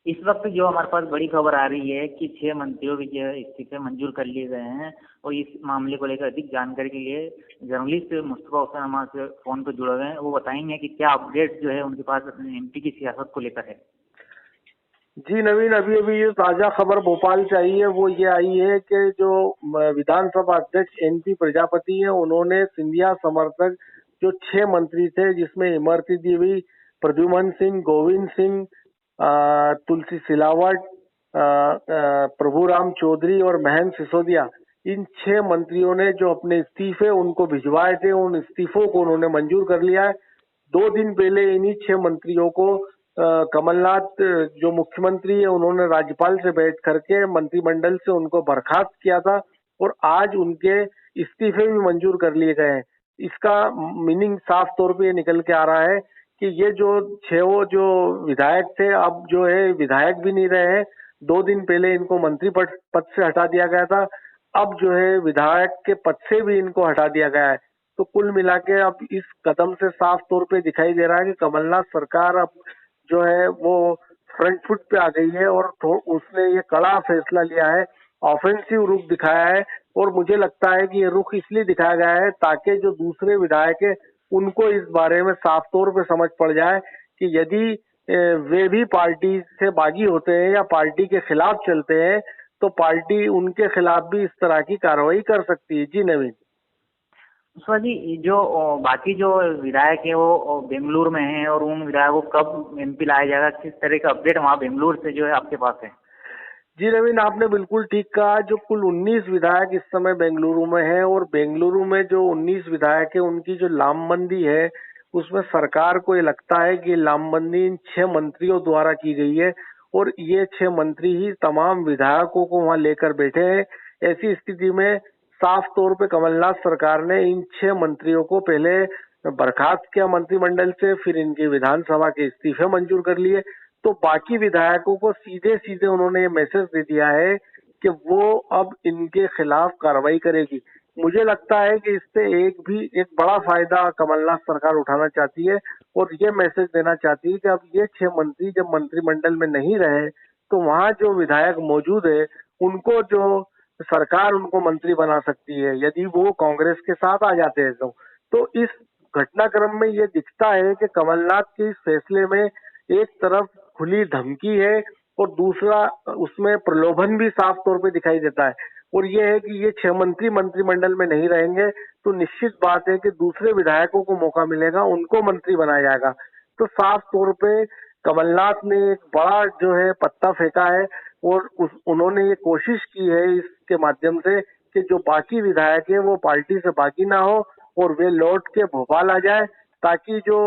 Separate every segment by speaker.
Speaker 1: इस वक्त जो हमारे पास बड़ी खबर आ रही है कि 6 मंत्रियों के जो इस्तीफे मंजूर कर लिए गए हैं, और इस मामले को लेकर अधिक जानकारी के लिए जर्नलिस्ट मुस्तफा हुसैन हमारे फोन पर जुड़े हुए हैं। वो बताएंगे कि क्या अपडेट जो है उनके पास एमपी की सियासत को लेकर है।
Speaker 2: जी नवीन, अभी अभी जो ताजा खबर भोपाल से आई है वो ये आई है कि जो विधानसभा अध्यक्ष एनपी प्रजापति हैं, उन्होंने सिंधिया समर्थक जो 6 मंत्री थे, जिसमें इमरती देवी, प्रद्युमन सिंह, गोविंद सिंह, तुलसी सिलावट, प्रभुराम चौधरी और महेंद्र सिसोदिया, इन 6 मंत्रियों ने जो अपने इस्तीफे उनको भिजवाए थे, उन इस्तीफों को उन्होंने मंजूर कर लिया है। 2 दिन पहले इन्हीं 6 मंत्रियों को कमलनाथ जो मुख्यमंत्री है, उन्होंने राज्यपाल से बैठ करके मंत्रिमंडल से उनको बर्खास्त किया था, और आज उनके इस्तीफे भी मंजूर कर लिए गए हैं। इसका मीनिंग साफ तौर पे ये निकल के आ रहा है कि ये जो 6 जो विधायक थे, अब जो है विधायक भी नहीं रहे हैं। 2 दिन पहले इनको मंत्री पद से हटा दिया गया था, अब जो है विधायक के पद से भी इनको हटा दिया गया है। तो कुल मिला के अब इस कदम से साफ तौर पे दिखाई दे रहा है कि कमलनाथ सरकार अब जो है वो फ्रंट फुट पे आ गई है, और उसने ये कड़ा फैसला लिया है, ऑफेंसिव रुख दिखाया है। और मुझे लगता है कि ये रुख इसलिए दिखाया गया है ताकि जो दूसरे विधायक है उनको इस बारे में साफ तौर पे समझ पड़ जाए कि यदि वे भी पार्टी से बागी होते हैं या पार्टी के खिलाफ चलते हैं, तो पार्टी उनके खिलाफ भी इस तरह की कार्रवाई कर सकती है। जी नवीन।
Speaker 1: मुस्तफा जी, जो बाकी जो विधायक है वो बेंगलुरु में है, और उन विधायकों को कब एमपी लाया जाएगा, किस तरह का अपडेट वहाँ बेंगलुरु से जो है आपके पास है?
Speaker 2: जी नवीन, आपने बिल्कुल ठीक कहा। जो कुल 19 विधायक इस समय बेंगलुरु में हैं, और बेंगलुरु में जो 19 विधायक है उनकी जो लामबंदी है, उसमें सरकार को ये लगता है कि लामबंदी इन 6 मंत्रियों द्वारा की गई है, और ये 6 मंत्री ही तमाम विधायकों को वहां लेकर बैठे हैं। ऐसी स्थिति में साफ तौर पे कमलनाथ सरकार ने इन 6 मंत्रियों को पहले बर्खास्त किया मंत्रिमंडल से, फिर इनकी विधानसभा के इस्तीफे मंजूर कर लिए। तो बाकी विधायकों को सीधे सीधे उन्होंने ये मैसेज दे दिया है कि वो अब इनके खिलाफ कार्रवाई करेगी। मुझे लगता है कि इससे एक बड़ा फायदा कमलनाथ सरकार उठाना चाहती है, और ये मैसेज देना चाहती है कि अब ये 6 मंत्री जब मंत्रिमंडल में नहीं रहे, तो वहां जो विधायक मौजूद है उनको जो सरकार उनको मंत्री बना सकती है, यदि वो कांग्रेस के साथ आ जाते हैं तो इस घटनाक्रम में ये दिखता है कि कमलनाथ के इस फैसले में एक तरफ खुली धमकी है, और दूसरा उसमें प्रलोभन भी साफ तौर पे दिखाई देता है। और ये है कि ये 6 मंत्री मंत्रिमंडल में नहीं रहेंगे, तो निश्चित बात है कि दूसरे विधायकों को मौका मिलेगा, उनको मंत्री बनाया जाएगा। तो साफ तौर पे कमलनाथ ने एक बड़ा जो है पत्ता फेंका है, और उन्होंने ये कोशिश की है इसके माध्यम से कि जो बाकी विधायक है वो पार्टी से बागी ना हो, और वे लौट के भोपाल आ जाए, ताकि जो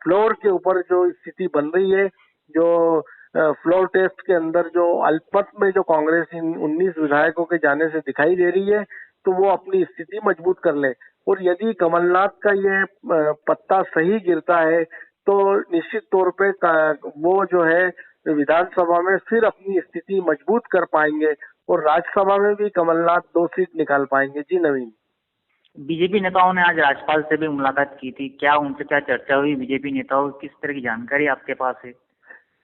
Speaker 2: फ्लोर के ऊपर जो स्थिति बन रही है, जो फ्लोर टेस्ट के अंदर जो अल्पमत में जो कांग्रेस इन 19 विधायकों के जाने से दिखाई दे रही है, तो वो अपनी स्थिति मजबूत कर ले। और यदि कमलनाथ का ये पत्ता सही गिरता है, तो निश्चित तौर पे वो जो है विधानसभा में फिर अपनी स्थिति मजबूत कर पाएंगे, और राज्यसभा में भी कमलनाथ 2 सीट निकाल पाएंगे। जी नवीन।
Speaker 1: बीजेपी नेताओं ने आज राज्यपाल से भी मुलाकात की थी, क्या उनसे क्या चर्चा हुई? बीजेपी नेताओं किस तरह की जानकारी आपके पास है?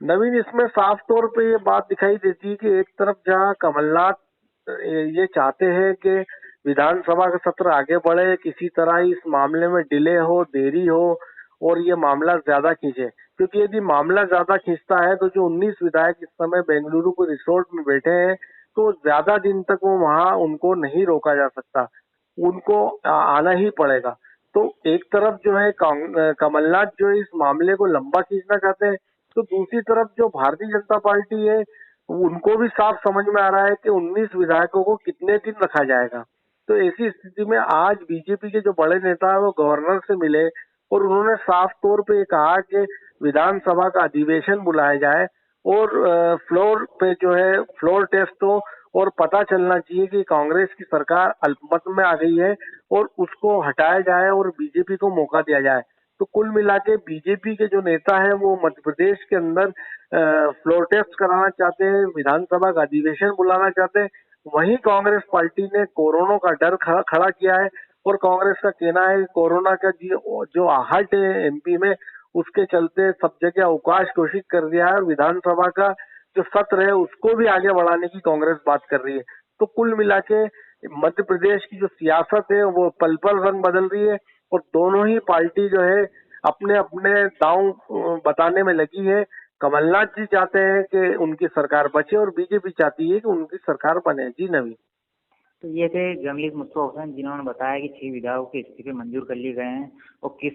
Speaker 2: नवीन, इसमें साफ तौर पे ये बात दिखाई देती है कि एक तरफ जहां कमलनाथ ये चाहते हैं कि विधानसभा का सत्र आगे बढ़े, किसी तरह इस मामले में डिले हो, देरी हो, और ये मामला ज्यादा खींचे, क्योंकि यदि मामला ज्यादा खींचता है तो जो 19 विधायक इस समय बेंगलुरु को रिसोर्ट में बैठे हैं, तो ज्यादा दिन तक वो वहां उनको नहीं रोका जा सकता, उनको आना ही पड़ेगा। तो एक तरफ जो है कमलनाथ जो इस मामले को लंबा खींचना चाहते हैं, तो दूसरी तरफ जो भारतीय जनता पार्टी है उनको भी साफ समझ में आ रहा है कि 19 विधायकों को कितने दिन रखा जाएगा। तो ऐसी स्थिति में आज बीजेपी के जो बड़े नेता है वो गवर्नर से मिले, और उन्होंने साफ तौर पे कहा कि विधानसभा का अधिवेशन बुलाया जाए, और फ्लोर पे जो है फ्लोर टेस्ट हो, और पता चलना चाहिए कि कांग्रेस की सरकार अल्पमत में आ गई है, और उसको हटाया जाए और बीजेपी को मौका दिया जाए। तो कुल मिला के बीजेपी के जो नेता है वो मध्य प्रदेश के अंदर फ्लोर टेस्ट कराना चाहते हैं, विधानसभा का अधिवेशन बुलाना चाहते हैं। वहीं कांग्रेस पार्टी ने कोरोना का डर खड़ा किया है, और कांग्रेस का कहना है कि कोरोना का जो आहट है एमपी में, उसके चलते सब जगह अवकाश घोषित कर दिया है और विधानसभा का जो सत्र है उसको भी आगे बढ़ाने की कांग्रेस बात कर रही है। तो कुल मिला के मध्य प्रदेश की जो सियासत है वो पल पल रंग बदल रही है और दोनों ही पार्टी जो है अपने अपने दांव बताने में लगी है। कमलनाथ जी चाहते हैं कि उनकी सरकार बचे और बीजेपी चाहती है कि उनकी सरकार बने। जी नवीन।
Speaker 1: तो ये थे जर्नलिस्ट मुस्तफा हुसैन, जिन्होंने बताया कि 6 विधायकों के इस्तीफे मंजूर कर लिए गए हैं और किस